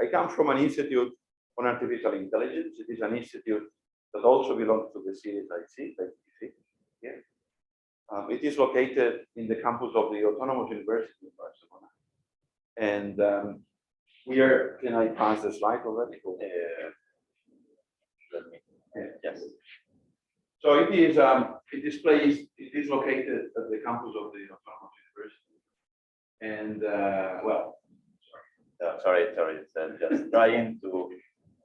I come from an institute on artificial intelligence. It is an institute that also belongs to the series I see, like you see here. It is located in the campus of the Autonomous University in Barcelona. And we are, can I pass the slide already? Yes. So it is located at the campus of the Autonomous University. And sorry, it's just trying to.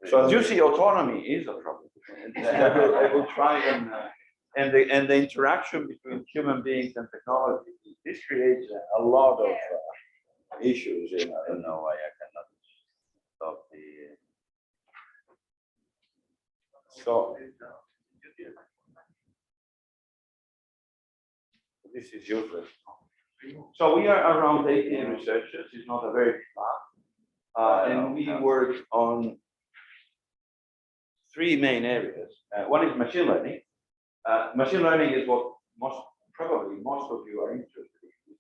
So as you see, autonomy is a problem. And I will try and the interaction between human beings and technology. This creates a lot of issues. I don't know why I cannot stop the. So this is useless. So we are around 18 researchers. It's not a very big lab. And we work on three main areas. One is machine learning. Machine learning is what probably most of you are interested in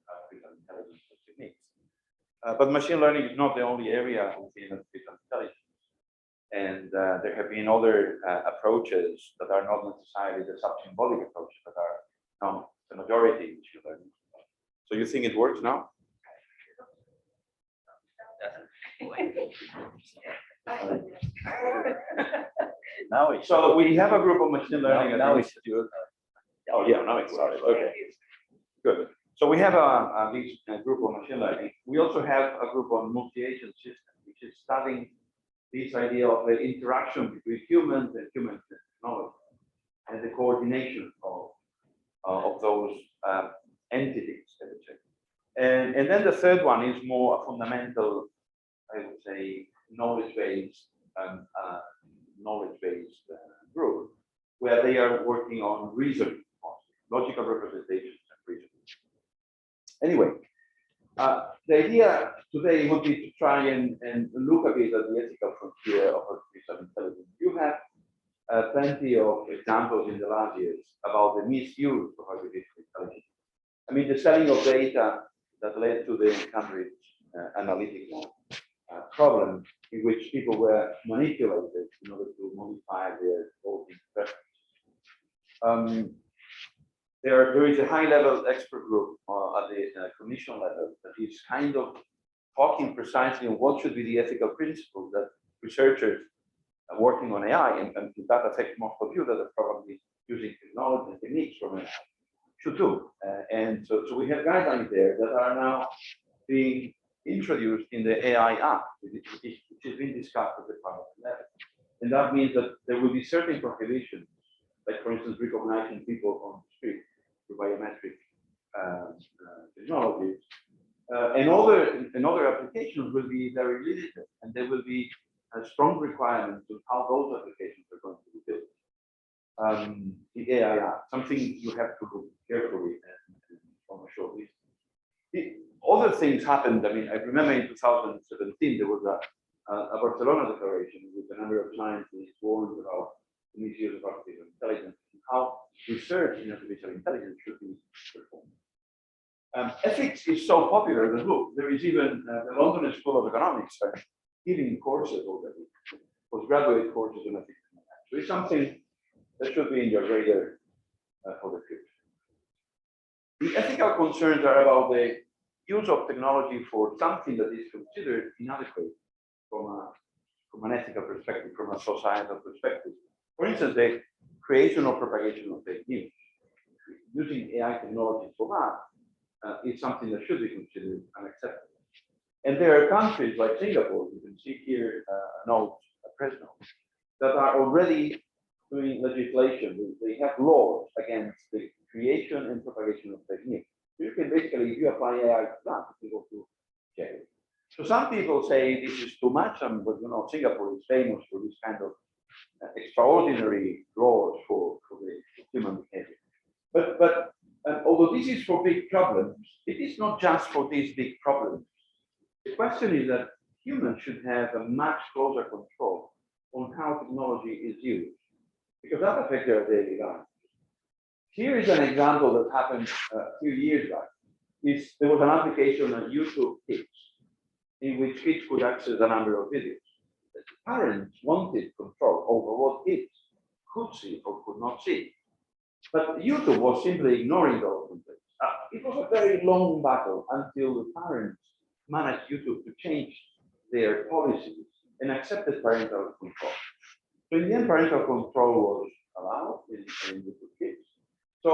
artificial intelligence techniques. But machine learning is not the only area within artificial intelligence. And there have been other approaches that are not necessarily the sub-symbolic approaches that are now the majority in machine learning. So you think it works now? So we have a group of machine learning. Now it's oh yeah, now it's started. Okay, good. So we have a group of machine learning. We also have a group on multi-agent systems, which is studying this idea of the interaction between humans and human technology and the coordination of those entities, I would say. And then the third one is more a fundamental, I would say, knowledge-based group, where they are working on reasoning, logical representations and reasoning. Anyway, the idea today would be to try and look a bit at the ethical frontier of artificial intelligence. You have plenty of examples in the last years about the misuse of artificial intelligence. I mean, the selling of data that led to the Cambridge Analytica problem, in which people were manipulated in order to modify their voting preference. There is a high-level expert group at the commission level that is kind of talking precisely on what should be the ethical principles that researchers working on AI, and that affects most of you that are probably using technology and techniques from AI, should do. And so we have guidelines there that are now being introduced in the AI Act, which is being discussed at the parliament level. And that means that there will be certain prohibitions, like for instance, recognizing people on the street through biometric technologies. And other applications will be very limited, and there will be a strong requirement on how those applications are going to be built. The AI Act, something you have to look carefully on a short list. Other things happened. I mean, I remember in 2017 there was a Barcelona declaration with a number of scientists warned about the misuse of artificial intelligence and how research in artificial intelligence should be performed. Ethics is so popular that look, there is even the London School of Economics giving courses already, postgraduate courses on ethics. So it's something that should be in your radar for the future. The ethical concerns are about the use of technology for something that is considered inadequate from an ethical perspective, from a societal perspective. For instance, the creation or propagation of fake news. Using AI technology for that is something that should be considered unacceptable. And there are countries like Singapore, you can see here a note, a press note, that are already doing legislation. They have laws against the creation and propagation of fake news. You can basically, if you apply AI to that, you go to jail. So some people say this is too much, but you know, Singapore is famous for this kind of extraordinary laws for the human behavior. But although this is for big problems, it is not just for these big problems. The question is that humans should have a much closer control on how technology is used, because that affects their daily life. Here is an example that happened a few years back. There was an application on YouTube Kids, in which kids could access a number of videos. The parents wanted control over what kids could see or could not see. But YouTube was simply ignoring those complaints. It was a very long battle until the parents managed YouTube to change their policies and accepted parental control. So in the end, parental control was allowed in YouTube Kids. So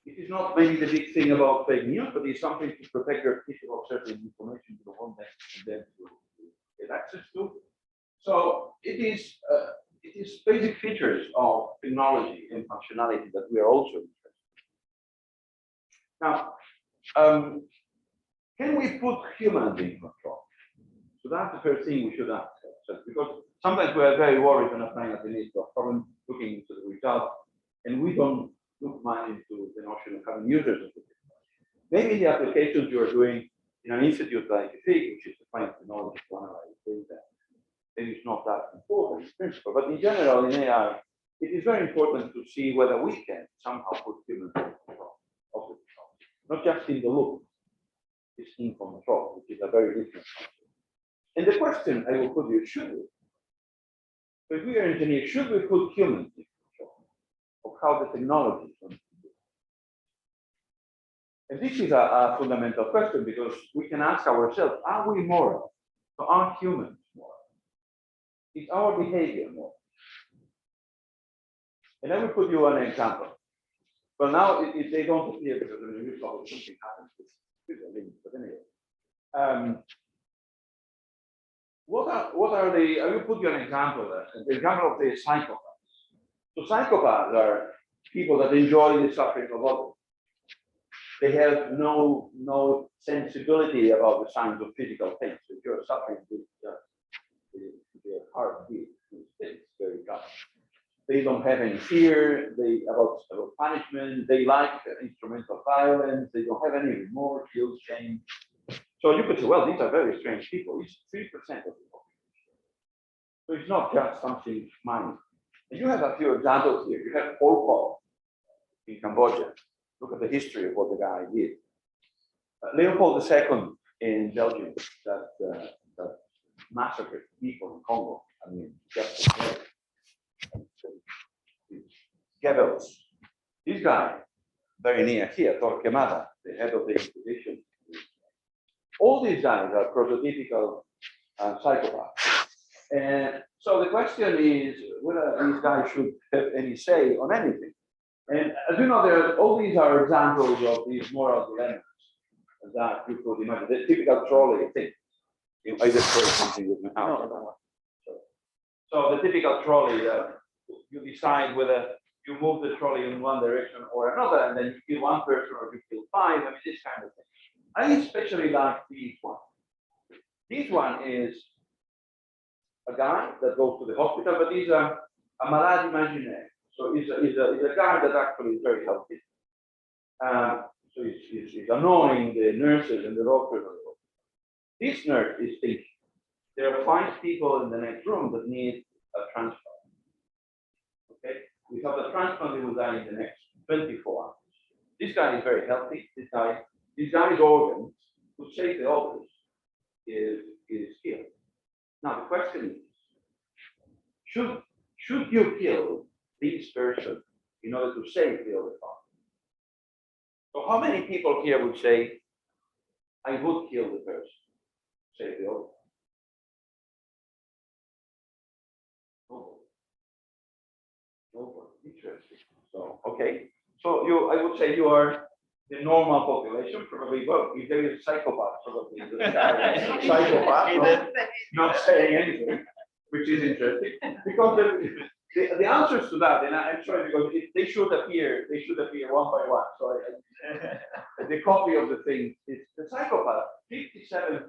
it is not maybe the big thing about fake news, but it's something to protect your kids about certain information you don't want them to get access to. So it is basic features of technology and functionality that we are also interested in. Now, can we put humans in control? So that's the first thing we should ask ourselves, because sometimes we are very worried when applying at the need of problem, looking into the results, and we don't look much into the notion of having users of the technology. Maybe the applications you are doing in an institute like FIG, which is the final technology to analyze data, maybe it's not that important in principle, but in general, in AI, it is very important to see whether we can somehow put humans in control of the technology, not just in the loop, it's in control, which is a very different concept. And the question I will put you, should we? So if we are engineers, should we put humans in control of how the technology is going to do? And this is a fundamental question, because we can ask ourselves, are we moral? So are humans moral? Is our behavior moral? And I will put you an example. Well, now if they don't appear, because in the usual something happens with the link, but anyway. What are the, I will put you an example, the example of the psychopaths. So psychopaths are people that enjoy the suffering of others. They have no sensibility about the signs of physical pain. So if you're suffering with their heartbeat, it's very tough. They don't have any fear about punishment. They like instrumental violence. They don't have any remorse, guilt, shame. So you could say, well, these are very strange people. It's 3% of the population. So it's not just something minor. And you have a few examples here. You have Pol Pot in Cambodia. Look at the history of what the guy did. Leopold II in Belgium that massacred people in Congo. I mean, just Goebbels. This guy, very near here, Torquemada, the head of the Inquisition. All these guys are prototypical psychopaths. And so the question is whether these guys should have any say on anything. And as you know, all these are examples of these moral dilemmas that you could imagine. The typical trolley thing. I just throw something with my house. So the typical trolley, you decide whether you move the trolley in one direction or another, and then you kill one person or you kill five. I mean, this kind of thing. I especially like this one. This one is a guy that goes to the hospital, but he's a malade imaginaire. So he's a guy that actually is very healthy. So he's annoying the nurses and the doctors. This nurse is thinking, there are 5 people in the next room that need a transplant. Okay? Without a transplant, they will die in the next 24 hours. This guy is very healthy. This guy's organs to save the others is killed. Now the question is, should you kill this person in order to save the other part? So how many people here would say, I would kill the person, save the other? Nobody. Interesting. So okay. So I would say you are the normal population, probably. Well, if there is a psychopath, probably the guy psychopath, not saying anything, which is interesting. Because the answers to that, and I'm sorry, because they should appear one by one. So the copy of the thing is the psychopath, 57%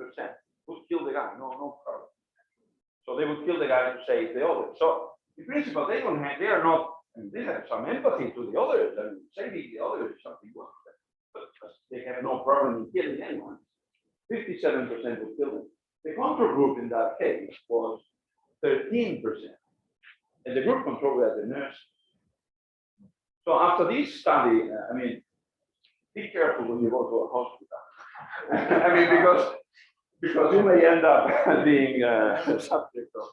would kill the guy, no problem. So they would kill the guy to save the other. So in principle, they have some empathy to the others, and saving the others is something good. But they have no problem in killing anyone. 57% would kill them. The control group in that case was 13%. And the group control were the nurses. So after this study, I mean, be careful when you go to a hospital. I mean, because you may end up being a subject of.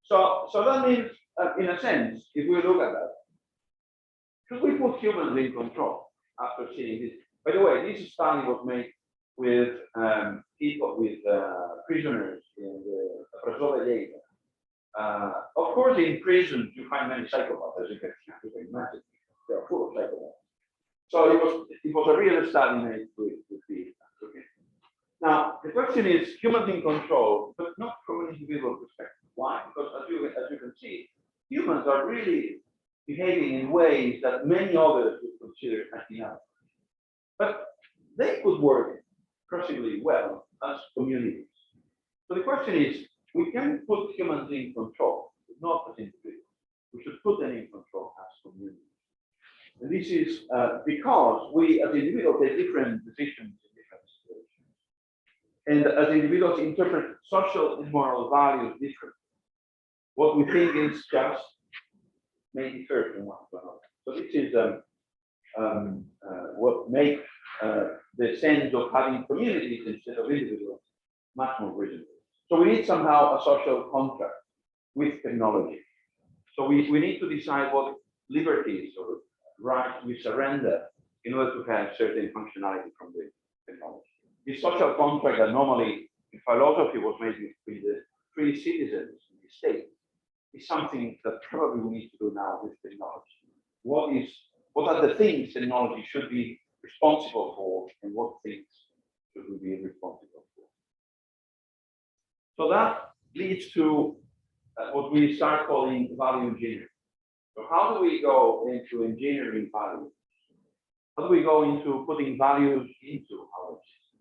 So that means, in a sense, if we look at that, should we put humans in control after seeing this? By the way, this study was made with people, with prisoners in the Prasova Lleida. Of course, in prison, you find many psychopaths, as you can imagine. They are full of psychopaths. So it was a real study made with the okay. Now, the question is humans in control, but not from an individual perspective. Why? Because as you can see, humans are really behaving in ways that many others would consider anti-natural. But they could work perfectly well as communities. So the question is, we can put humans in control, but not as individuals. We should put them in control as communities. And this is because we, as individuals, take different decisions in different situations. And as individuals, interpret social and moral values differently. What we think is just may differ from one to another. So this is what makes the sense of having communities instead of individuals much more reasonable. So we need somehow a social contract with technology. So we need to decide what liberties or rights we surrender in order to have certain functionality from the technology. This social contract that normally in philosophy was made between the free citizens in the state is something that probably we need to do now with technology. What are the things technology should be responsible for, and what things should we be responsible for? So that leads to what we start calling value engineering. So how do we go into engineering values? How do we go into putting values into our system?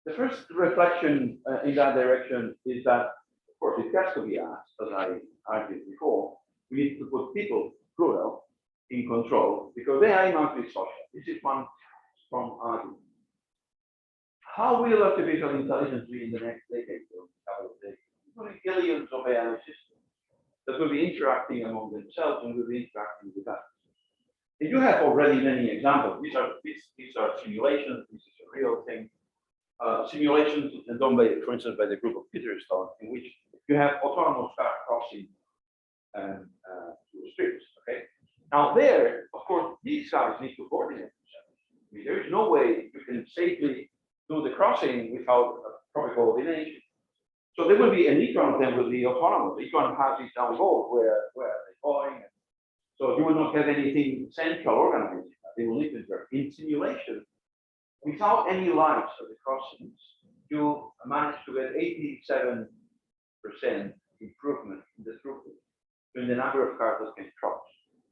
The first reflection in that direction is that, of course, it has to be asked, as I argued before, we need to put people, plural, in control, because AI must be social. This is one strong argument. How will artificial intelligence be in the next decade or couple of decades? There will be billions of AI systems that will be interacting among themselves and will be interacting with us. And you have already many examples. These are simulations. This is a real thing. Simulations done by, for instance, by the group of Peterstone, in which you have autonomous car crossing through streets. Okay. Now there, of course, these guys need to coordinate themselves. I mean, there is no way you can safely do the crossing without proper coordination. So there will be, and each one of them will be autonomous. Each one has its own goal, where are they going. So you will not have anything central organized. They will need to work. In simulation, without any lights of the crossings, you manage to get 87% improvement in the throughput in the number of cars that can cross,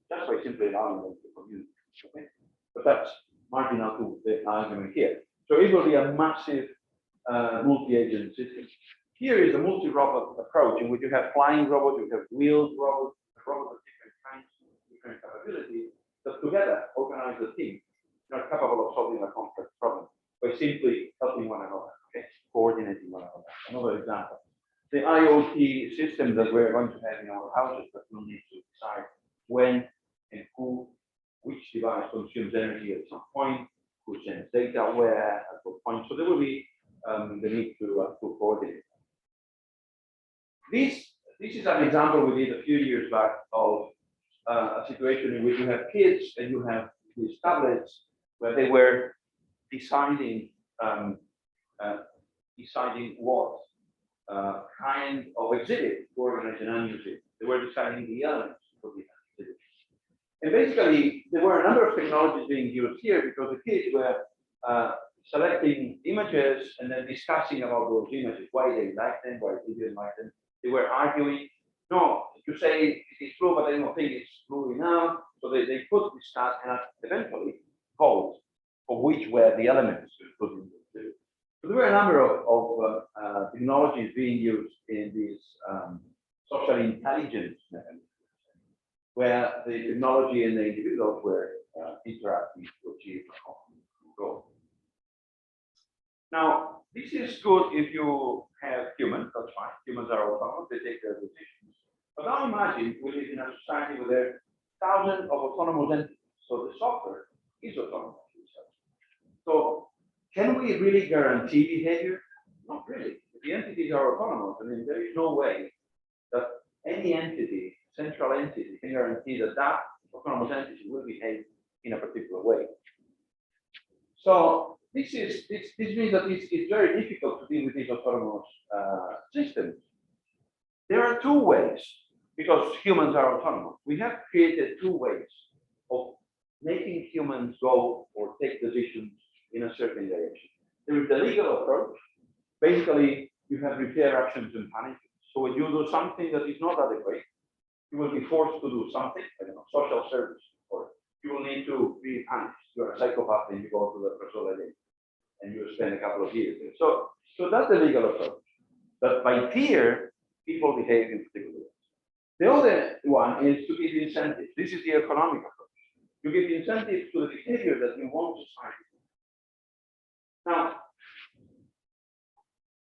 just by simply allowing them to commute. Okay? But that's marginal to the argument here. So it will be a massive multi-agent system. Here is a multi-robot approach in which you have flying robots, you have wheeled robots, robots of different kinds, different capabilities, that together organize a team that are capable of solving a complex problem by simply helping one another, okay? Coordinating one another. Another example. The IoT system that we're going to have in our houses that will need to decide when and who, which device consumes energy at some point, who sends data where, at what point. So there will be the need to coordinate. This is an example we did a few years back of a situation in which you have kids and you have these tablets where they were deciding what kind of exhibit to organize an annual exhibit. They were deciding the elements for the exhibit. And basically, there were a number of technologies being used here because the kids were selecting images and then discussing about those images, why they liked them, why they didn't like them. They were arguing, no, you say it is true, but I don't think it's true enough. So they could discuss and eventually vote for which were the elements to put in the exhibit. So there were a number of technologies being used in this social intelligence mechanism, where the technology and the individuals were interacting to achieve a common goal. Now, this is good if you have humans, that's fine. Humans are autonomous, they take their decisions. But now imagine we live in a society where there are thousands of autonomous entities. So the software is autonomous itself. So can we really guarantee behavior? Not really. The entities are autonomous. I mean, there is no way that any entity, central entity, can guarantee that that autonomous entity will behave in a particular way. So this means that it's very difficult to deal with these autonomous systems. There are two ways, because humans are autonomous. We have created two ways of making humans go or take decisions in a certain direction. There is the legal approach. Basically, you have repair actions and punishments. So when you do something that is not adequate, you will be forced to do something, I don't know, social service, or you will need to be punished. You're a psychopath and you go to the facility and you spend a couple of years there. So that's the legal approach. But by fear, people behave in particular ways. The other one is to give incentives. This is the economic approach. You give incentives to the behavior that you want society. Now,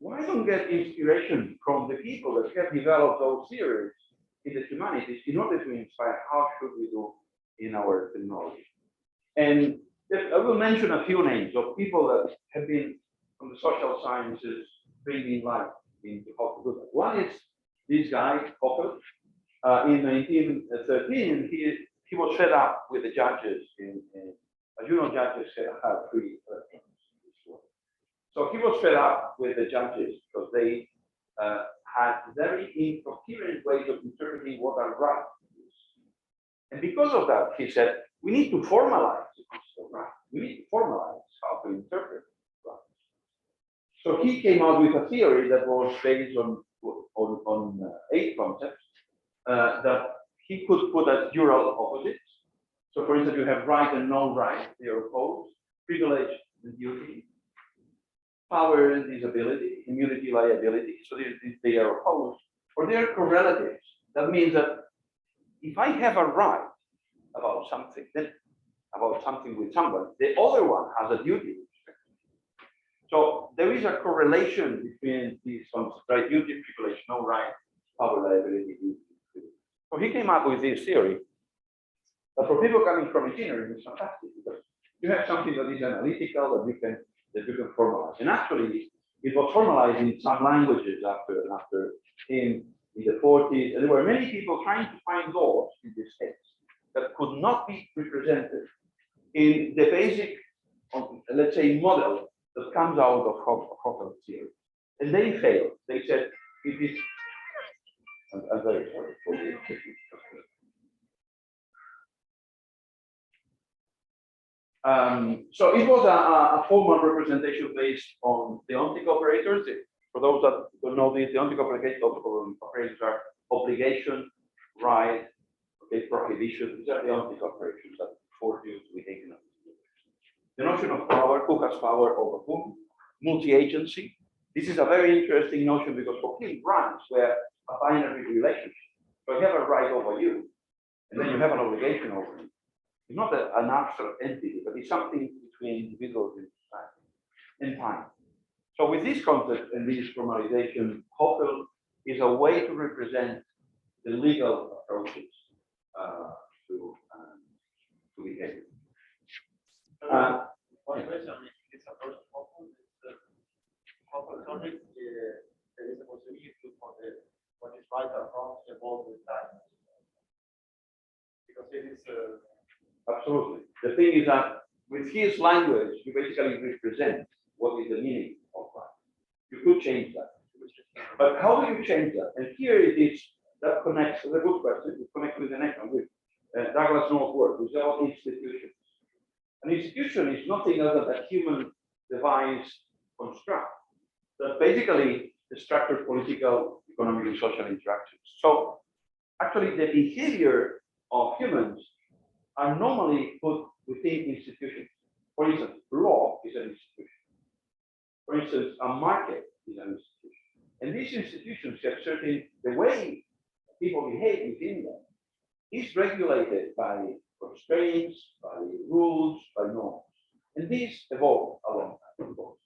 why don't get inspiration from the people that have developed those theories in the humanities in order to inspire how should we do in our technology? And I will mention a few names of people that have been from the social sciences bringing light into how to do that. One is this guy, Hoppe. In 1913, he was fed up with the judges as you know, judges have free elections. So he was fed up with the judges because they had very incoherent ways of interpreting what are right. And because of that, he said, we need to formalize the concept of right. We need to formalize how to interpret right. So he came out with a theory that was based on 8 concepts that he could put as dual opposites. So for instance, you have right and non-right, they are opposed, privilege and duty, power and disability, immunity, liability, so they are opposed, or they are correlatives. That means that if I have a right about something, then about something with someone, the other one has a duty. So there is a correlation between these concepts, right? Duty, privilege, no right, power, liability, duty. So he came up with this theory that for people coming from engineering is fantastic because you have something that is analytical that you can formalize. And actually, it was formalized in some languages after him in the 40s. And there were many people trying to find laws in this text that could not be represented in the basic, let's say, model that comes out of Hoppe's theory. And they failed. They said, it is, I'm very sorry for this. So it was a formal representation based on the ontic operators. For those that don't know this, the ontic operators are obligation, right, okay, prohibition. These are the ontic operations that force you to behave in a particular way. The notion of power, who has power over whom, multi-agency. This is a very interesting notion because for him, rights were a binary relationship. So you have a right over you, and then you have an obligation over you. It's not an abstract entity, but it's something between individuals in society and time. So with this concept and this formalization, Hoppe is a way to represent the legal approaches to behavior. One question on this approach of Hoppe is Hoppe logic, there is a possibility for what is right or wrong evolve with time. Because it is absolutely. The thing is that with his language, you basically represent what is the meaning of right. You could change that. But how do you change that? And here it is that connects, it's a good question, it connects with the next one, with Douglas North's work, which is about institutions. An institution is nothing other than a human devised construct that basically structures political, economic, and social interactions. So actually the behavior of humans are normally put within institutions. For instance, law is an institution. For instance, a market is an institution. And these institutions have certain, the way people behave within them is regulated by constraints, by rules, by norms. And these evolve a long time, of course.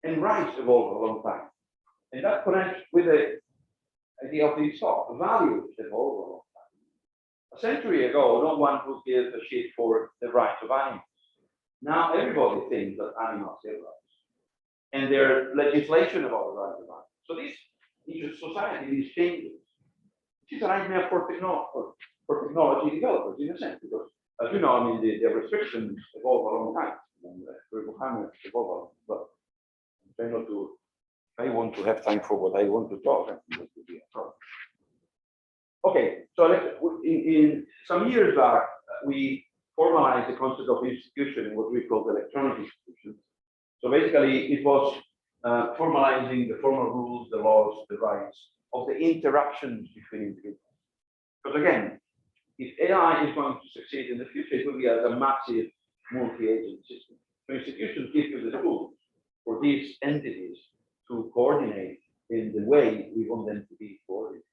And rights evolve a long time. And that connects with the idea of the thought. Values evolve a long time. A century ago, no one would give a shit for the rights of animals. Now everybody thinks that animals have rights. and their legislation about the right environment. So this society, these changes, it is a nightmare for technology developers in a sense, because as you know, I mean, the restrictions evolve a long time, and the requirements evolve a lot. But I not to, I want to have time for what I want to talk, and that would be a problem. Okay, so in some years back, we formalized the concept of institution in what we call electronic institutions. So basically, it was formalizing the formal rules, the laws, the rights of the interactions between individuals. Because again, if AI is going to succeed in the future, it will be as a massive multi-agent system. So institutions give you the tools for these entities to coordinate in the way we want them to be coordinated.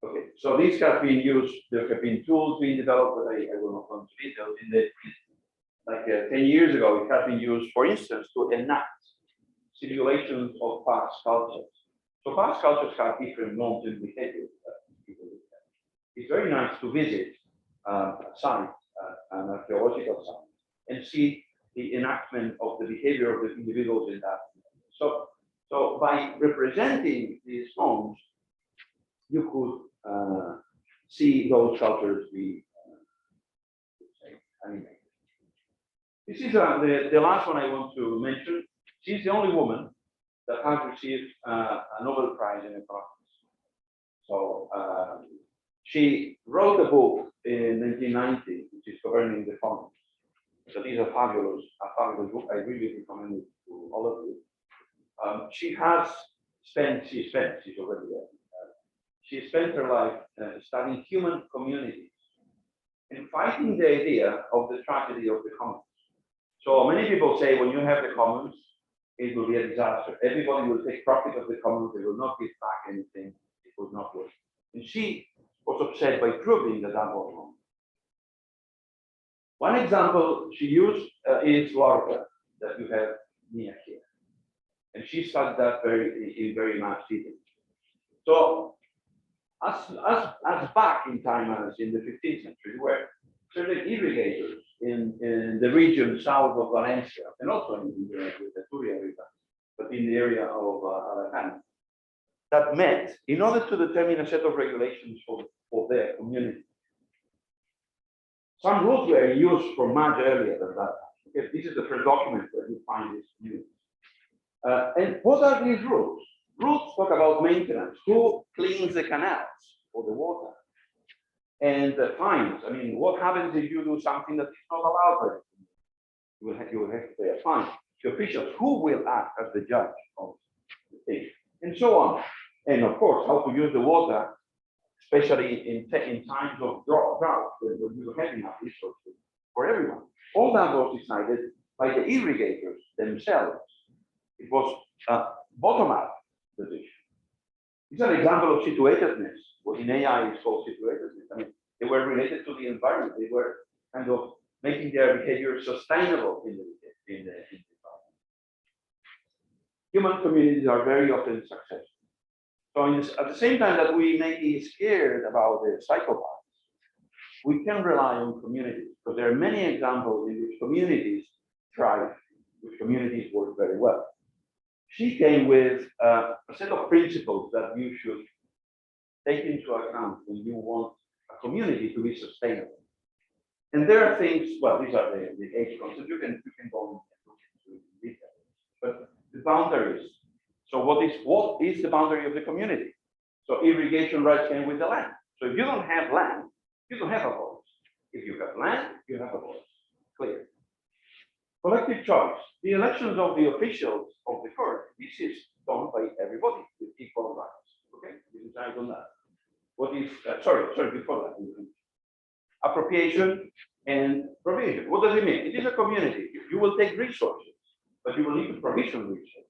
Okay, so these have been used, there have been tools being developed, but I will not go into details. In the, like 10 years ago, it has been used, for instance, to enact simulations of past cultures. So past cultures have different norms and behaviors that people look at. It's very nice to visit a site, an archaeological site, and see the enactment of the behavior of the individuals in that. So by representing these norms, you could see those cultures be animated. This is the last one I want to mention. She's the only woman that has received a Nobel Prize in economics. So she wrote a book in 1990, which is Governing the Commons. So these are fabulous, a fabulous book. I really recommend it to all of you. She's already there. She spent her life studying human communities and fighting the idea of the tragedy of the commons. So many people say when you have the commons, it will be a disaster. Everybody will take profit of the commons. They will not give back anything. It will not work. And she was upset by proving that that was wrong. One example she used is Laura that you have near here. And she studied that in very much detail. So as back in time as in the 15th century, where certain irrigators in the region south of Valencia, and also in the Turia River, but in the area of Alacant, that met in order to determine a set of regulations for their community. Some rules were used for much earlier than that. Okay, this is the first document where you find this news. And what are these rules? Rules talk about maintenance. Who cleans the canals for the water? And fines. I mean, what happens if you do something that is not allowed? You will have to pay a fine. The officials, who will act as the judge of the thing, and so on. And of course, how to use the water, especially in times of drought, when you don't have enough resources for everyone. All that was decided by the irrigators themselves. It was a bottom-up decision. It's an example of situatedness. What in AI is called situatedness. I mean, they were related to the environment. They were kind of making their behavior sustainable in the environment. Human communities are very often successful. So at the same time that we may be scared about the psychopaths, we can rely on communities, because there are many examples in which communities thrive, which communities work very well. She came with a set of principles that you should take into account when you want a community to be sustainable. And there are things, well, these are the 8 concepts. You can go into detail. But the boundaries. So what is the boundary of the community? So irrigation rights came with the land. So if you don't have land, you don't have a voice. If you have land, you have a voice. Clear. Collective choice. The elections of the officials of the court, this is done by everybody with equal rights. Okay, we decide on that. What is, sorry, before that. Appropriation and provision. What does it mean? It is a community. You will take resources, but you will need to provision resources.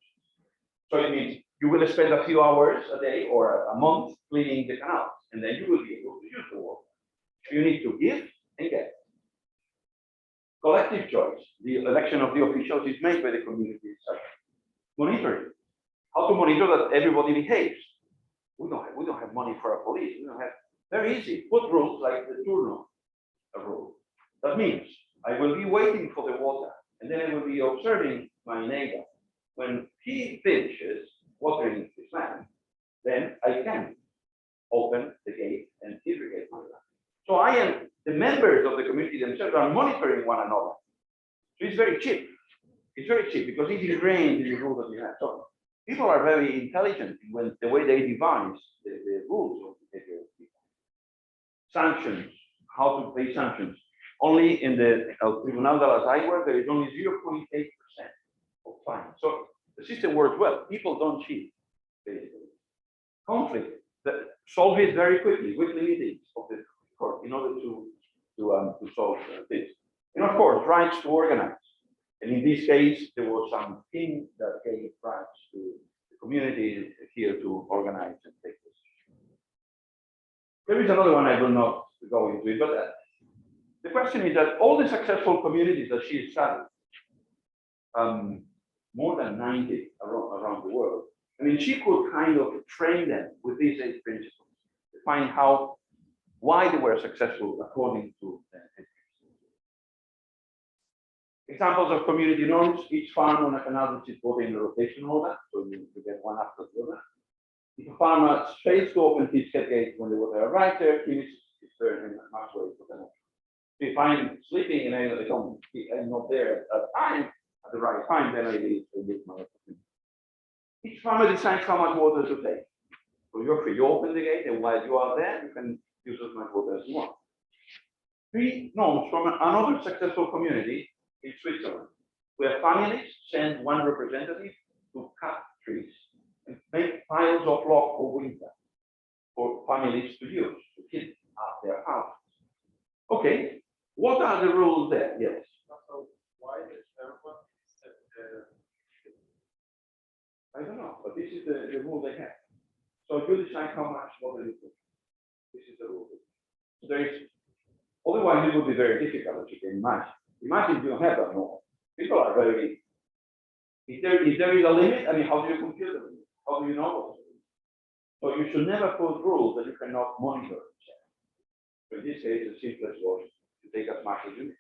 So it means you will spend a few hours a day or a month cleaning the canals, and then you will be able to use the water. You need to give and get. Collective choice. The election of the officials is made by the community itself. Monitoring. How to monitor that everybody behaves. We don't have money for a police. We don't have. Very easy. Put rules like the turno rule. That means I will be waiting for the water, and then I will be observing my neighbor, when he finishes watering his land, then I can open the gate and irrigate my land. So I am, the members of the community themselves are monitoring one another. So it's very cheap. It's very cheap because it's ingrained in the rule that we have. So people are very intelligent when the way they devise the rules of behavior of people. Sanctions, how to pay sanctions. Only in the Tribunal de las Aguas, there is only 0.8% of fine. So the system works well. People don't cheat, basically. Conflict, solve it very quickly, weekly meetings of the court in order to solve this. And of course, rights to organize. And in this case, there was some king that gave rights to the community here to organize and take this. There is another one I will not go into it, but the question is that all the successful communities that she studied, more than 90 around the world, I mean, she could kind of train them with these 8 principles to find out why they were successful according to the examples of community norms. Each farm on a canal is put in a rotation order, so you get one after the other. If a farmer fails to open his gate when the water arrives there, he misses his turn and much way for the next. If I'm sleeping and I'm not there at the right time, then I leave my opportunity. Each farmer decides how much water to take. So you're free. You open the gate, and while you are there, you can use as much water as you want. 3 norms from another successful community in Switzerland, where families send one representative to cut trees and make piles of log for winter for families to use to keep up their houses. Okay, what are the rules there? Yes. So why the third one is I don't know, but this is the rule they have. So you decide how much water you put. This is the rule. So there is, otherwise it would be very difficult, as you can imagine. Imagine you don't have that law. People are very, if there is a limit, I mean, how do you compute the limit? How do you know what? So you should never put rules that you cannot monitor. So in this case, the simplest was to take as much as you need.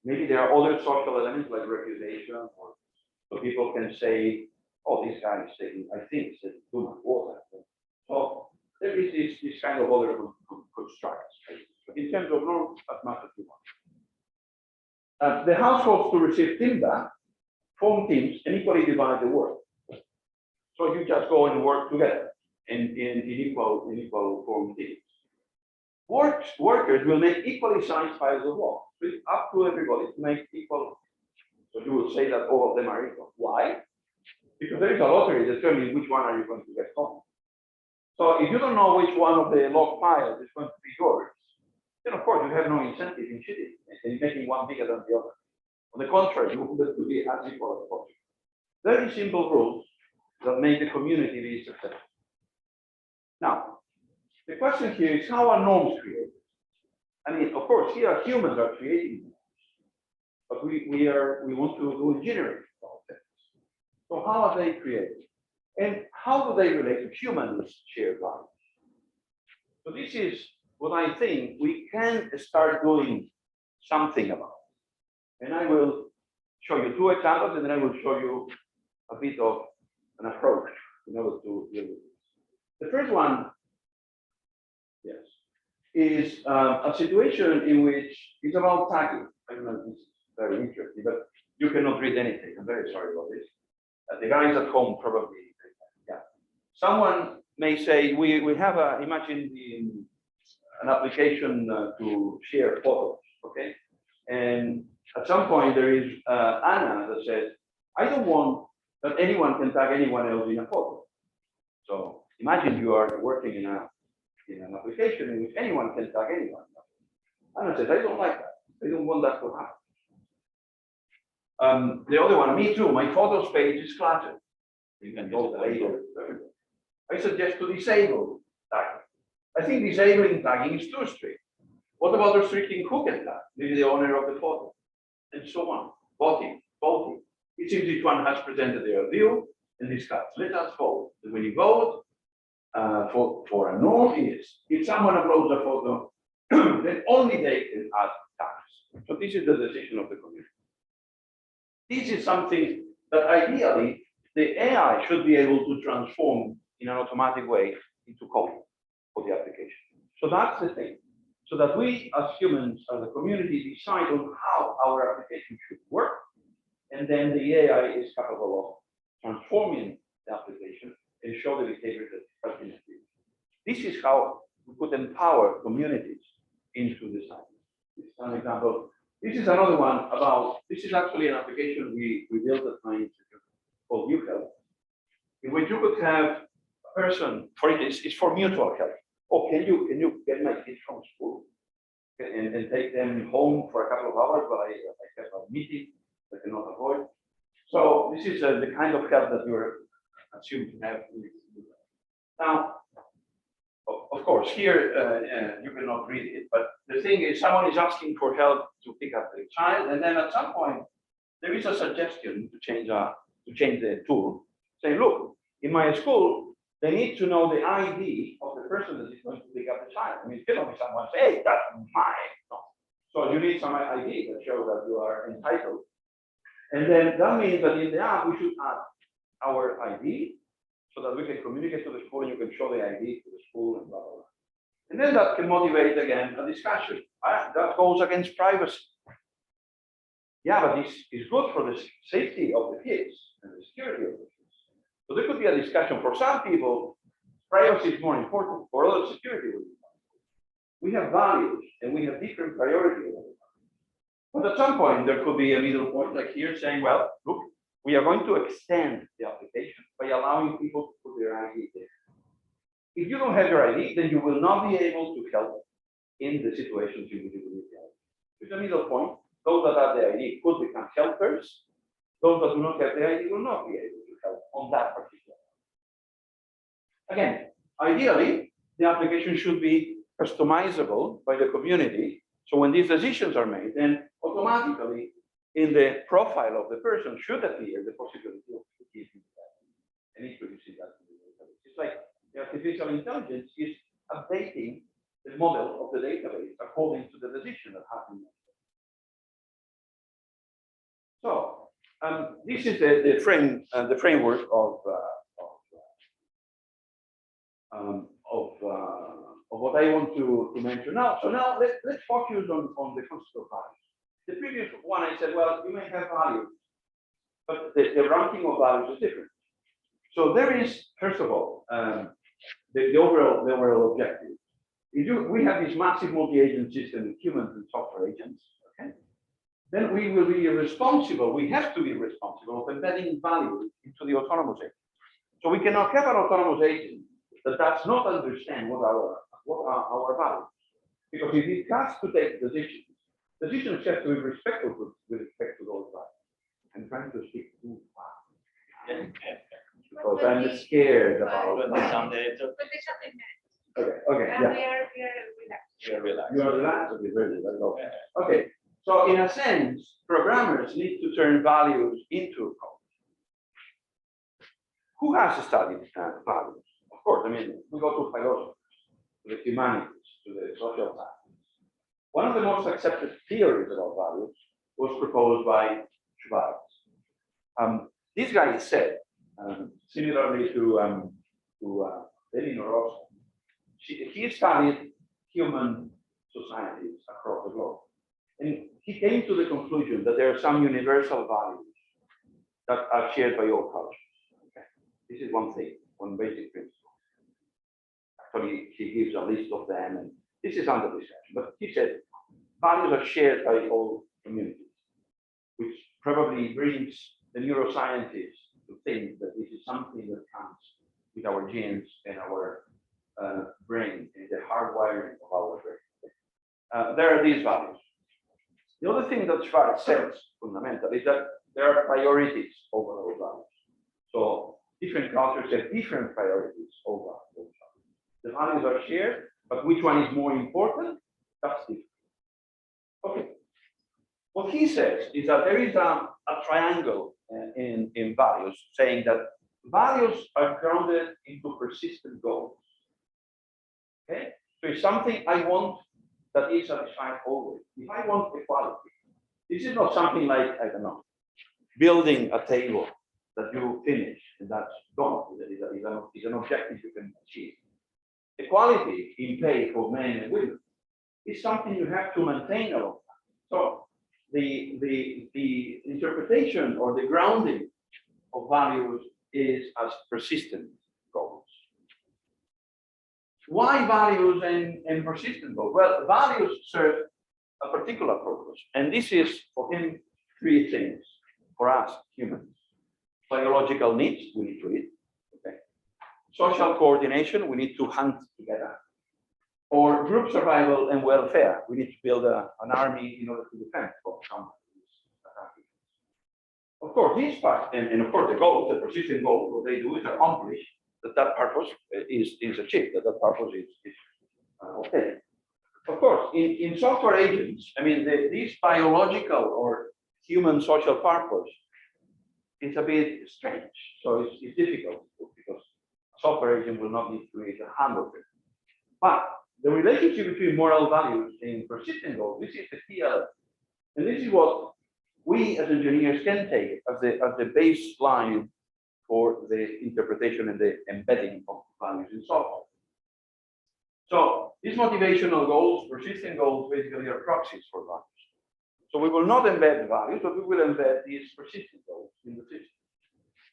Maybe there are other social elements like reputation, or so people can say, oh, this guy is taking, I think, taking too much water. So there is this kind of other constructs. But in terms of norms, as much as you want. The households to receive timber form teams and equally divide the work. So you just go and work together in equal form teams. Workers will make equally sized piles of log. So it's up to everybody to make equal. So you will say that all of them are equal. Why? Because there is a lottery determining which one are you going to get home. So if you don't know which one of the log piles is going to be yours, then of course you have no incentive in cheating and making one bigger than the other. On the contrary, you want it to be as equal as possible. Very simple rules that make the community be successful. Now, the question here is, how are norms created? I mean, of course, here humans are creating norms, but we want to do engineering about things. So how are they created? And how do they relate to humans' shared values? So this is what I think we can start doing something about. And I will show you 2 examples, and then I will show you a bit of an approach in order to deal with this. The first one, yes, is a situation in which it's about tagging. I don't know if this is very interesting, but you cannot read anything. I'm very sorry about this. The guys at home probably, yeah. Someone may say, we have imagine an application to share photos, okay? And at some point there is Anna that says, I don't want that anyone can tag anyone else in a photo. So imagine you are working in an application in which anyone can tag anyone. Anna says, I don't like that. I don't want that to happen. The other one, me too, my photos page is cluttered. You can go later. I suggest to disable tagging. I think disabling tagging is too strict. What about restricting who can tag? Maybe the owner of the photo, and so on. Voting. It seems each one has presented their view and discussed. Let us vote. And when you vote for a no is, if someone uploads a photo, then only they can add tags. So this is the decision of the community. This is something that ideally the AI should be able to transform in an automatic way into code for the application. So that's the thing. So that we as humans, as a community, decide on how our application should work, and then the AI is capable of transforming the application and show the behavior that has been achieved. This is how we could empower communities into design. This is an example. This is another one about, this is actually an application we built at my institute called UHealth, in which you could have a person, for it is for mutual health. Oh, can you get my kids from school and take them home for a couple of hours while I have a meeting that I cannot avoid? So this is the kind of help that you're assumed to have. Now, of course, here you cannot read it, but the thing is, someone is asking for help to pick up the child, and then at some point there is a suggestion to change the tool, saying, look, in my school they need to know the ID of the person that is going to pick up the child. I mean, it cannot be someone say, hey, that's mine. No. So you need some ID that shows that you are entitled. And then that means that in the app, we should add our ID so that we can communicate to the school and you can show the ID to the school and blah, blah, blah. And then that can motivate, again, a discussion. That goes against privacy. Yeah, but this is good for the safety of the kids and the security of the kids. So there could be a discussion. For some people, privacy is more important. For others, security will be more important. We have values and we have different priorities. But at some point, there could be a middle point, like here, saying, well, look, we are going to extend the application by allowing people to put their ID there. If you don't have your ID, then you will not be able to help in the situations in which you will need help. There's a middle point. Those that have the ID could become helpers. Those that do not have the ID will not be able to help on that particular. Again, ideally, the application should be customizable by the community. So when these decisions are made, then automatically in the profile of the person should appear the possibility of giving that and introducing that to the database. It's like the artificial intelligence is updating the model of the database according to the decision that has been made. So this is the framework of what I want to mention now. So now let's focus on the concept of values. The previous one I said, well, you may have values, but the ranking of values is different. So there is, first of all, the overall objective. We have this massive multi-agent system with humans and software agents, okay? Then we will be responsible, we have to be responsible of embedding value into the autonomous agent. So we cannot have an autonomous agent that does not understand what are our values. Because if it has to take decisions have to be respectful with respect to those values. I'm trying to speak too fast. Because I'm scared about Okay, yeah. We are relaxed. You are relaxed, okay, very good. Okay. Okay, so in a sense, programmers need to turn values into code. Who has studied values? Of course, I mean, we go to philosophers, to the humanities, to the social sciences. One of the most accepted theories about values was proposed by Schwartz. This guy said, similarly to Elinor Rosa, he studied human societies across the globe. And he came to the conclusion that there are some universal values that are shared by all cultures. Okay? This is one thing, one basic principle. Actually, he gives a list of them, and this is under discussion. But he said values are shared by all communities, which probably brings the neuroscientists to think that this is something that comes with our genes and our brain, and the hardwiring of our brain. There are these values. The other thing that Schwartz says fundamentally is that there are priorities over those values. So different cultures have different priorities over those values. The values are shared, but which one is more important? That's different. Okay. What he says is that there is a triangle in values, saying that values are grounded into persistent goals. Okay? So it's something I want that is satisfied always. If I want equality, this is not something like, I don't know, building a table that you finish and that's done. Is an objective you can achieve. Equality in pay for men and women is something you have to maintain a long time. So the interpretation or the grounding of values is as persistent goals. Why values and persistent goals? Well, values serve a particular purpose, and this is for him three things for us humans. Biological needs, we need to eat. Okay. Social coordination, we need to hunt together. Or group survival and welfare, we need to build an army in order to defend from some. Of course, this part, and of course the goals, the persistent goals, what they do is accomplish that purpose is achieved, that purpose is okay. Of course, in software agents, I mean, this biological or human social purpose is a bit strange. So it's difficult because a software agent will not need to create a hamburger. But the relationship between moral values and persistent goals, this is the key element. And this is what we as engineers can take as the baseline for the interpretation and the embedding of values in software. So these motivational goals, persistent goals, basically are proxies for values. So we will not embed values, but we will embed these persistent goals in the system.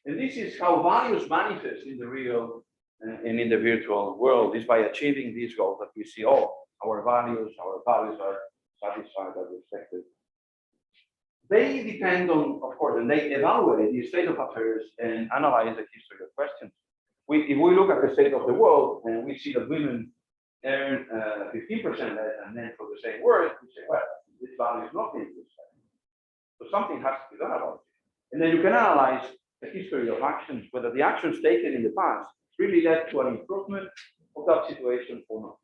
And this is how values manifest in the real and in the virtual world, is by achieving these goals that we see, oh, our values are satisfied, are respected. They depend on, of course, and they evaluate the state of affairs and analyze the history of questions. If we look at the state of the world and we see that women earn 15% less than men for the same work, we say, well, this value is not being respected. So something has to be done about it. And then you can analyze the history of actions, whether the actions taken in the past really led to an improvement of that situation or not.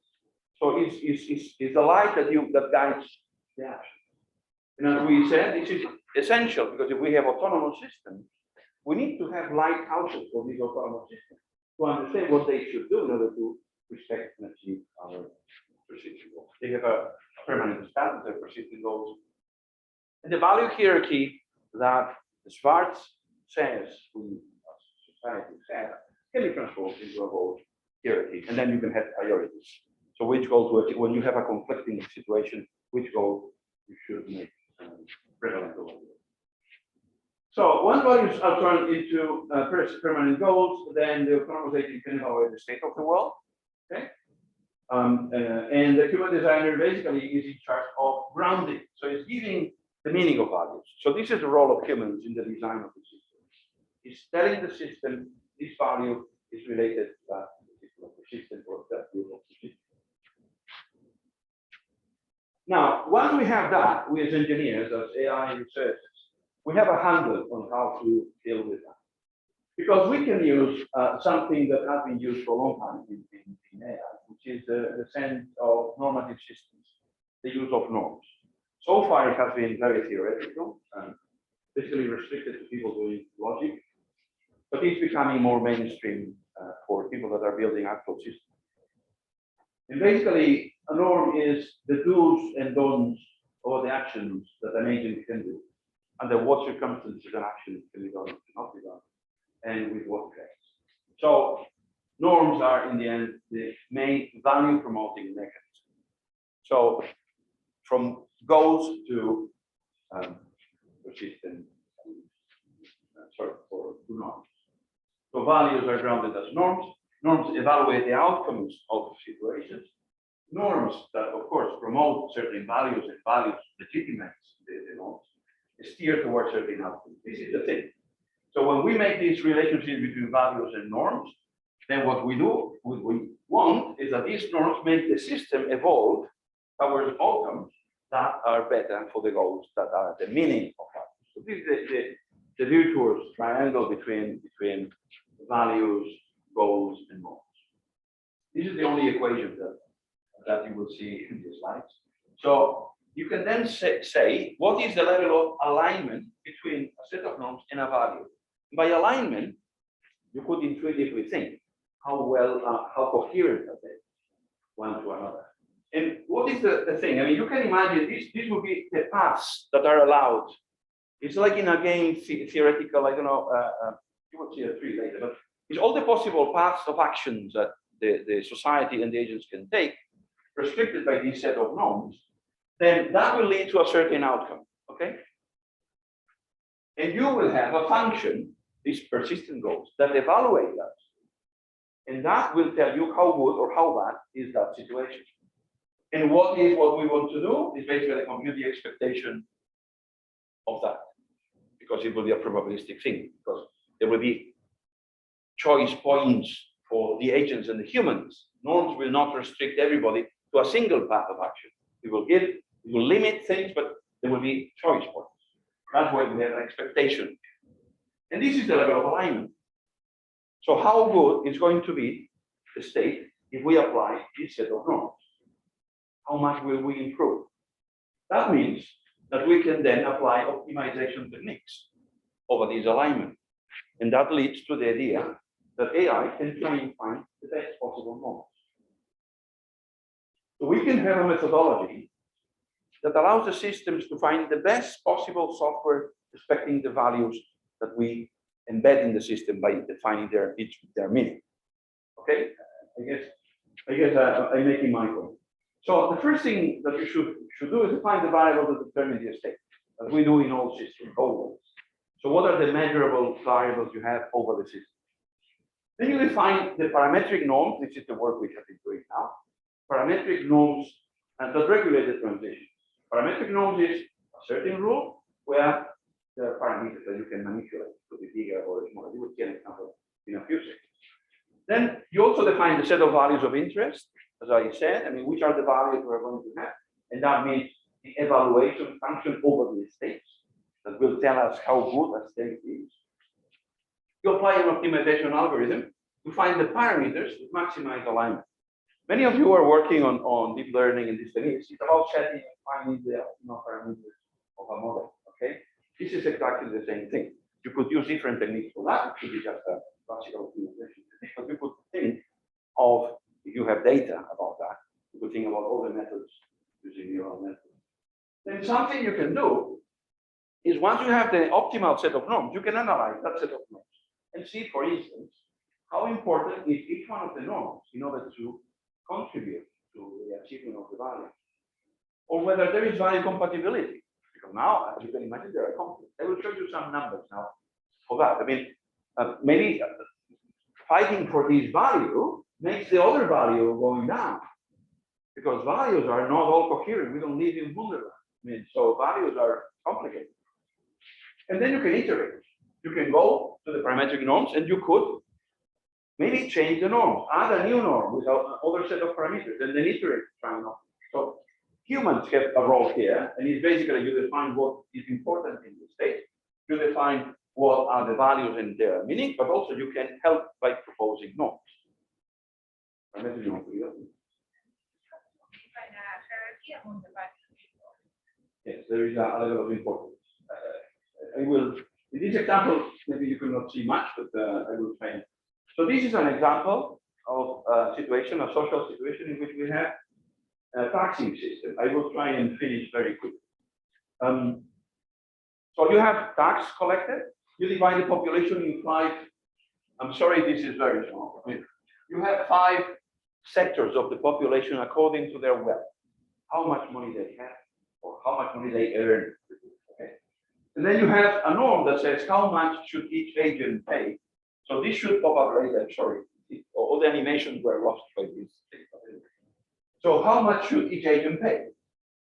So it's the light that guides the action. And as we said, this is essential because if we have autonomous systems, we need to have lighthouses for these autonomous systems to understand what they should do in order to respect and achieve our persistent goals. They have a permanent status, their persistent goals. And the value hierarchy that Schwartz says, we as society says, can be transformed into a goal hierarchy. And then you can have priorities. So which goal to achieve, when you have a conflicting situation, which goal you should make prevalent over here. So once values are turned into permanent goals, then the autonomous agent can evaluate the state of the world. Okay. And the human designer basically is in charge of grounding. So it's giving the meaning of values. So this is the role of humans in the design of the system. It's telling the system this value is related to that particular persistent or that group of persistent. Now, once we have that, we as engineers, as AI researchers, we have a handle on how to deal with that. Because we can use something that has been used for a long time in AI, which is the sense of normative systems, the use of norms. So far, it has been very theoretical and basically restricted to people doing logic, but it's becoming more mainstream for people that are building actual systems. And basically, a norm is the do's and don'ts or the actions that an agent can do, under what circumstances an action can be done or cannot be done, and with what effects. So norms are, in the end, the main value-promoting mechanism. So from goals to persistent, to norms. So values are grounded as norms. Norms evaluate the outcomes of situations. Norms that, of course, promote certain values and values legitimize the norms, steer towards certain outcomes. This is the thing. So when we make this relationship between values and norms, then what we do, what we want is that these norms make the system evolve towards outcomes that are better for the goals, that are the meaning of values. So this is the virtuous triangle between values, goals, and norms. This is the only equation that you will see in the slides. So you can then say what is the level of alignment between a set of norms and a value. By alignment, you could intuitively think how well, how coherent are they one to another. And what is the thing? I mean, you can imagine this would be the paths that are allowed It's like in a game theoretical, I don't know, you will see a tree later, but it's all the possible paths of actions that the society and the agents can take, restricted by this set of norms, then that will lead to a certain outcome, okay? And you will have a function, these persistent goals, that evaluate that. And that will tell you how good or how bad is that situation. And what we want to do is basically compute the expectation of that, because it will be a probabilistic thing, because there will be choice points for the agents and the humans. Norms will not restrict everybody to a single path of action. We will limit things, but there will be choice points. That's why we have an expectation. And this is the level of alignment. So how good is going to be the state if we apply this set of norms? How much will we improve? That means that we can then apply optimization techniques over this alignment. And that leads to the idea that AI can try and find the best possible norms. So we can have a methodology that allows the systems to find the best possible software respecting the values that we embed in the system by defining their meaning. Okay, I guess I'm making my point. So the first thing that you should do is define the variable that determine the state, as we do in all systems, always. So what are the measurable variables you have over the system? Then you define the parametric norms. This is the work we have been doing now. Parametric norms that regulate the transition. Parametric norms is a certain rule where there are parameters that you can manipulate to be bigger or smaller. You will see an example in a few seconds. Then you also define the set of values of interest, as I said. I mean, which are the values we're going to have? And that means the evaluation function over the states that will tell us how good a state is. You apply an optimization algorithm to find the parameters that maximize alignment. Many of you are working on deep learning and these things. It's about setting and finding the optimal parameters of a model. Okay, this is exactly the same thing. You could use different techniques for that. It could be just a classical optimization technique, but you could think of, if you have data about that, you could think about all the methods using neural networks. Then something you can do is once you have the optimal set of norms, you can analyze that set of norms and see, for instance, how important is each one of the norms in order to contribute to the achievement of the value, or whether there is value compatibility. Because now, as you can imagine, there are conflicts. I will show you some numbers now for that. I mean, maybe fighting for this value makes the other value going down, because values are not all coherent. We don't live in Wonderland. I mean, so values are complicated. And then you can iterate. You can go to the parametric norms, and you could maybe change the norms, add a new norm with another set of parameters, and then iterate. So humans have a role here, and it's basically you define what is important in the state, you define what are the values and their meaning, but also you can help by proposing norms. Yes, there is a level of importance. I will, in this example, maybe you cannot see much, but I will try. So this is an example of a situation, a social situation in which we have a taxing system. I will try and finish very quickly. So you have tax collected. You divide the population in 5. I'm sorry, this is very small. I mean, you have 5 sectors of the population according to their wealth, how much money they have, or how much money they earn. Okay. And then you have a norm that says how much should each agent pay. So this should pop up later. Sorry, all the animations were lost by this. So how much should each agent pay?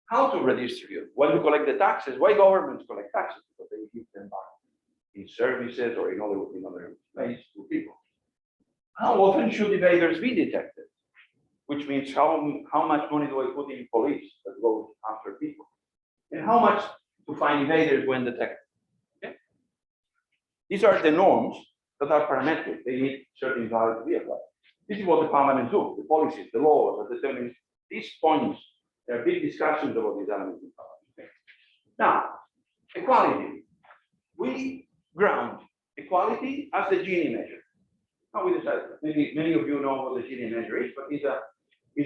How to redistribute? When you collect the taxes, why governments collect taxes? Because they give them back in services or in other ways to people. How often should evaders be detected? Which means how much money do I put in police that goes after people? And how much to find evaders when detected? Okay? These are the norms that are parametric. They need certain values to be applied. This is what the parliament do, the policies, the laws that determine these points. There are big discussions about these elements in parliament. Okay. Now, equality. We ground equality as the Gini measure. Now we decided, maybe many of you know what the Gini measure is, but it's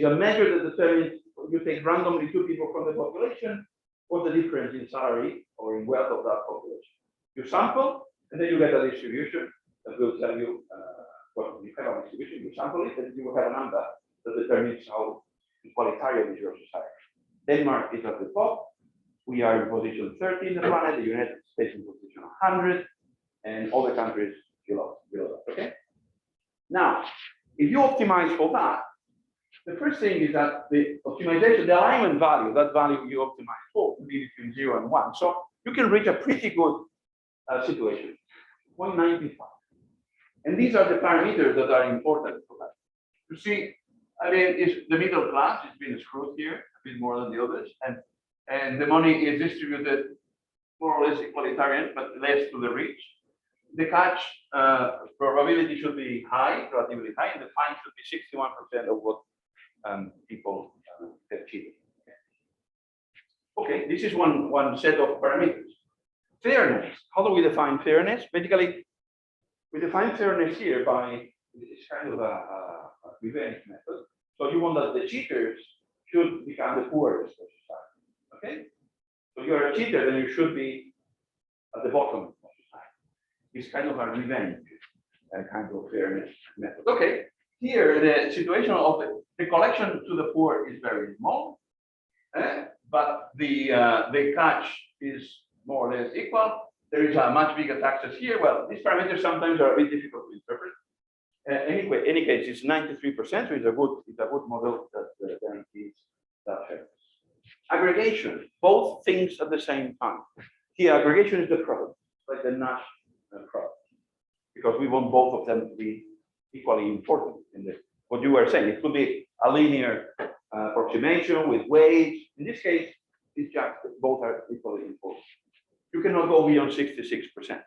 a measure that determines, you take randomly 2 people from the population, what's the difference in salary or in wealth of that population. You sample, and then you get a distribution that will tell you, well, you have a distribution, you sample it, and you will have a number that determines how equalitarian is your society. Denmark is at the top. We are in position 30 in the planet, the United States in position 100, and other countries below that, okay? Now, if you optimize for that, the first thing is that the optimization, the alignment value, that value you optimize for, will be between 0 and 1. So you can reach a pretty good situation, 0.95. And these are the parameters that are important for that. You see, I mean, it's the middle class is being screwed here a bit more than the others, and the money is distributed more or less equalitarian, but less to the rich. The catch probability should be high, relatively high, and the fine should be 61% of what people have cheated. Okay, this is one set of parameters. Fairness. How do we define fairness? Basically, we define fairness here by this kind of a revenge method. So you want that the cheaters should become the poorest of society. Okay? So you're a cheater, then you should be at the bottom of society. It's kind of a revenge kind of fairness method. Okay, here the situation of the collection to the poor is very small, but the catch is more or less equal. There is a much bigger taxes here. Well, these parameters sometimes are a bit difficult to interpret. Anyway, any case, it's 93%, so it's a good model that guarantees that fairness. Aggregation, both things at the same time. Here, aggregation is the product, like the Nash product, because we want both of them to be equally important in this. What you were saying, it could be a linear approximation with weights. In this case, it's just both are equally important. You cannot go beyond 66%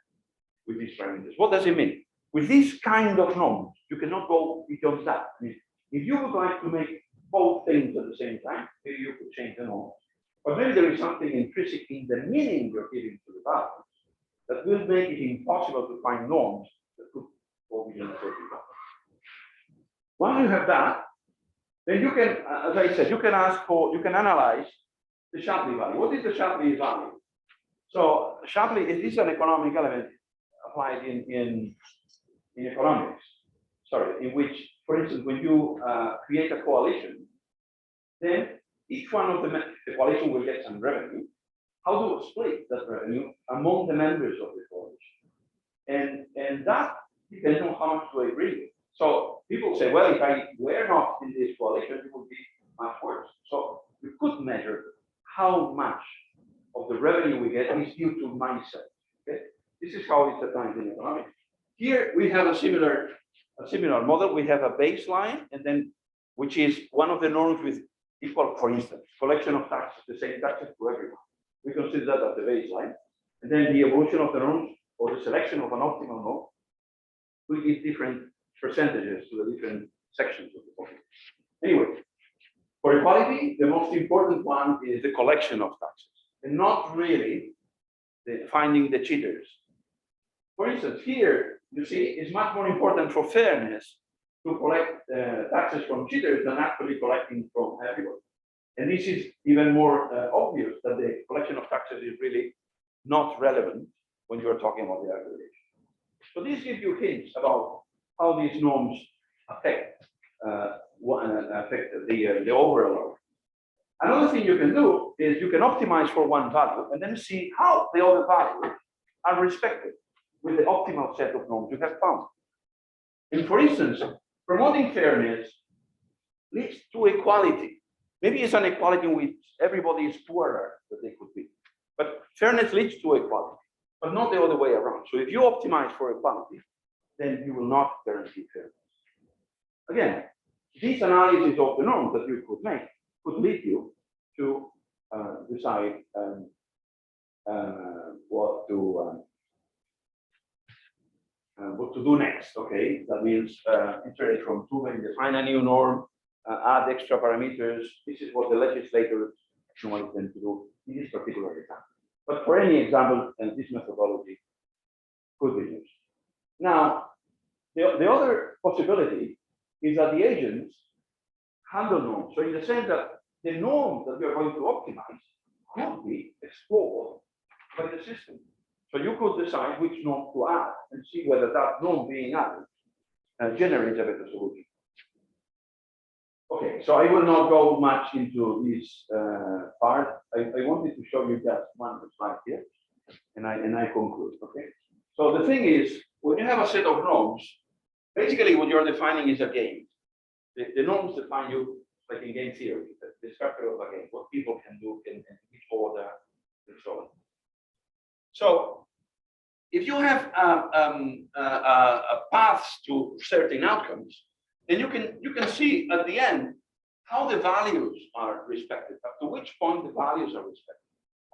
with these parameters. What does it mean? With this kind of norms, you cannot go beyond that. I mean, if you would like to make both things at the same time, maybe you could change the norms. But maybe there is something intrinsic in the meaning you're giving to the values that will make it impossible to find norms that could go beyond 30%. Once you have that, then you can, as I said, you can analyze the Shapley value. What is the Shapley value? So Shapley is an economic element applied in economics. Sorry, in which, for instance, when you create a coalition, then each one of the coalition will get some revenue. How do you split that revenue among the members of the coalition? And that depends on how much do I bring. So people say, well, if I were not in this coalition, it would be much worse. So we could measure how much of the revenue we get is due to mindset. Okay, this is how it's defined in economics. Here we have a similar model. We have a baseline, and then which is one of the norms with equal, for instance, collection of taxes, the same taxes to everyone. We consider that as the baseline, and then the evolution of the norms or the selection of an optimal norm will give different percentages to the different sections of the population. Anyway, for equality, the most important one is the collection of taxes, and not really finding the cheaters. For instance, here, you see, it's much more important for fairness to collect taxes from cheaters than actually collecting from everyone. And this is even more obvious that the collection of taxes is really not relevant when you're talking about the aggregation. So this gives you hints about how these norms affect the overall. Another thing you can do is you can optimize for one value and then see how the other values are respected with the optimal set of norms you have found. And for instance, promoting fairness leads to equality. Maybe it's an equality in which everybody is poorer than they could be. But fairness leads to equality, but not the other way around. So if you optimize for equality, then you will not guarantee fairness. Again, this analysis of the norms that you could make could lead you to decide what to do next. Okay, that means iterate from 2 and define a new norm, add extra parameters. This is what the legislators normally tend to do in this particular example. But for any example, and this methodology could be used. Now, the other possibility is that the agents handle norms. So in the sense that the norm that we are going to optimize could be explored by the system. So you could decide which norm to add and see whether that norm being added generates a better solution. Okay, so I will not go much into this part. I wanted to show you just one slide here, and I conclude. Okay, so the thing is, when you have a set of norms, basically what you're defining is a game. The norms define you, like in game theory, the structure of a game, what people can do in which order, and so on. So if you have paths to certain outcomes, then you can see at the end how the values are respected, up to which point the values are respected.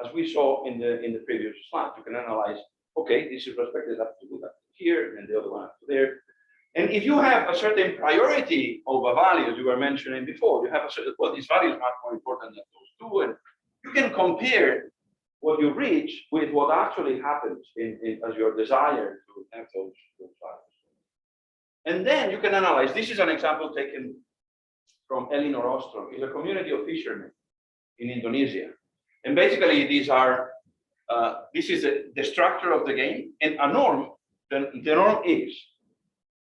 As we saw in the previous slide, you can analyze, okay, this is respected up to here, and the other one up to there. And if you have a certain priority over values you were mentioning before, you have a certain, well, these values are much more important than those two, and you can compare what you reach with what actually happens as your desire to have those values. And then you can analyze. This is an example taken from Elinor Ostrom. It's a community of fishermen in Indonesia. And basically, these are, this is the structure of the game. And a norm, the norm is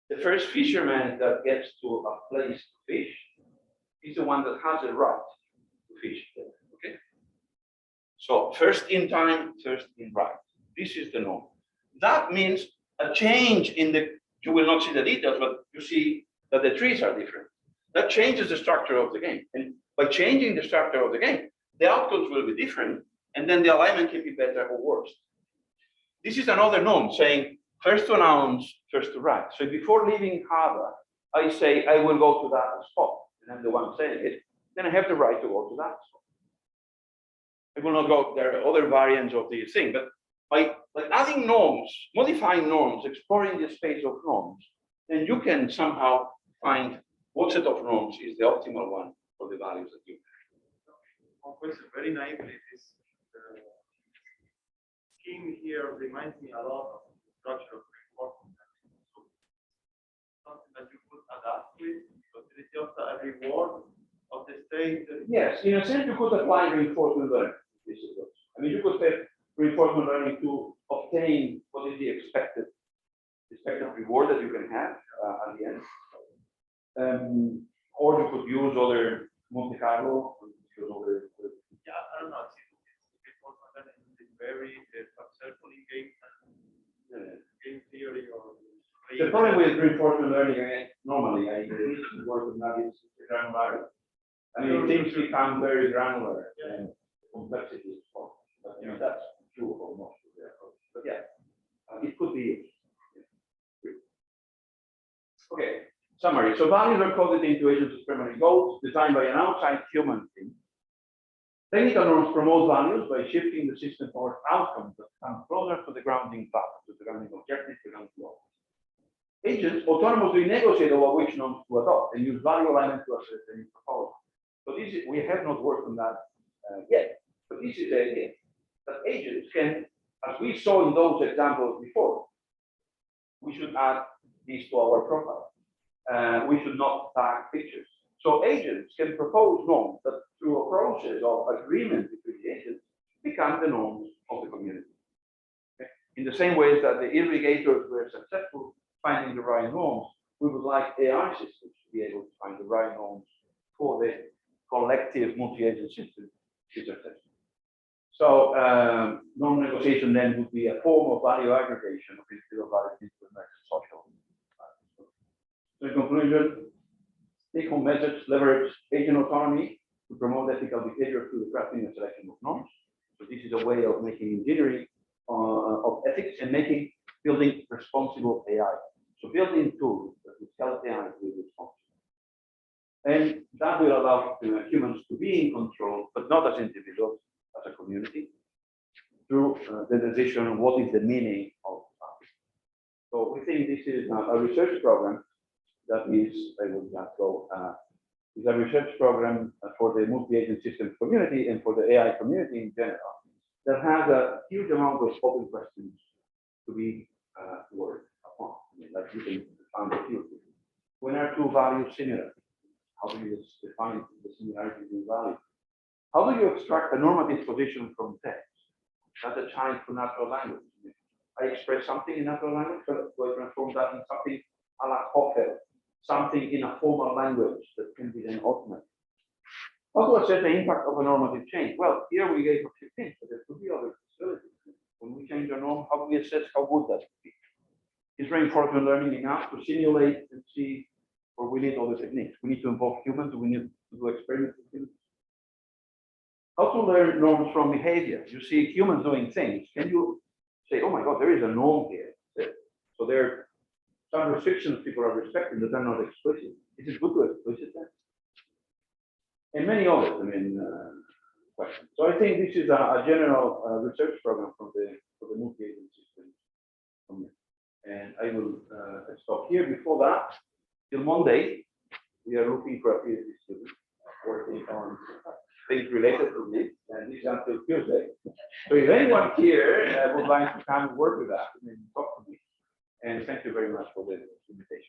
the first fisherman that gets to a place to fish is the one that has the right to fish there. Okay? So first in time, first in right. This is the norm. That means a change in the, you will not see the details, but you see that the trees are different. That changes the structure of the game. And by changing the structure of the game, the outcomes will be different, and then the alignment can be better or worse. This is another norm saying first to announce, first to right. So before leaving harbor, I say I will go to that spot, and I'm the one saying it, then I have the right to go to that spot. I will not go, there are other variants of this thing, but by adding norms, modifying norms, exploring the space of norms, then you can somehow find what set of norms is the optimal one for the values that you have. One question, very naively, this scheme here reminds me a lot of the structure of reinforcement. So something that you could adapt with, because it is just a reward of the state. Yes, in a sense, you could apply reinforcement learning. This is what, I mean, you could have reinforcement learning to obtain what is the expected reward that you can have at the end. Or you could use other Monte Carlo. Yeah, I don't know. Reinforcement learning is very successful in game theory or. The problem with reinforcement learning, normally, I work with that is granular. I mean, things become very granular and complexity is small. But you know, that's true for most of the approach. But yeah, it could be. Okay, summary. So values are coded into agents of primary goals designed by an outside human team. Technical norms promote values by shifting the system towards outcomes that come closer to the grounding value, to the grounding objective, the grounding goal. Agents autonomously negotiate over which norms to adopt and use value alignment to assess any proposal. So this is, we have not worked on that yet, but this is the idea that agents can, as we saw in those examples before, we should add these to our profile. We should not tag pictures. So agents can propose norms that through a process of agreement between the agents become the norms of the community. Okay? In the same way that the irrigators were successful finding the right norms, we would like AI systems to be able to find the right norms for the collective multi-agent system to be successful. So norm negotiation then would be a form of value aggregation of individual values into the next social. So in conclusion, take-home message leverage agent autonomy to promote ethical behavior through the crafting and selection of norms. So this is a way of making engineering of ethics and building responsible AI. So building tools that will help AI to be responsible. And that will allow humans to be in control, but not as individuals, as a community, through the decision of what is the meaning of that. So we think this is a research program that is, I will just go, is a research program for the multi-agent systems community and for the AI community in general that has a huge amount of open questions to be worked upon. I mean, like you can define the few. When are two values similar? How do you define the similarity in value? How do you extract a normative position from text? That's a challenge for natural language. I express something in natural language, but do I transform that in something a la Hoffel, something in a formal language that can be then automated? How to assess the impact of a normative change? Well, here we gave a few things, but there could be other possibilities. When we change a norm, how do we assess how good that would be? Is reinforcement learning enough to simulate and see, or we need other techniques? We need to involve humans, do we need to do experiments with humans? How to learn norms from behavior? You see humans doing things. Can you say, oh my God, there is a norm here? So there are some restrictions people are respecting that are not explicit. Is it good to explicit that? And many others, questions. So I think this is a general research program for the multi-agent system. And I will stop here. Before that, till Monday, we are looking for a PhD student working on things related to this, and this is until Tuesday. So if anyone here would like to come and work with us, talk to me. And thank you very much for the invitation.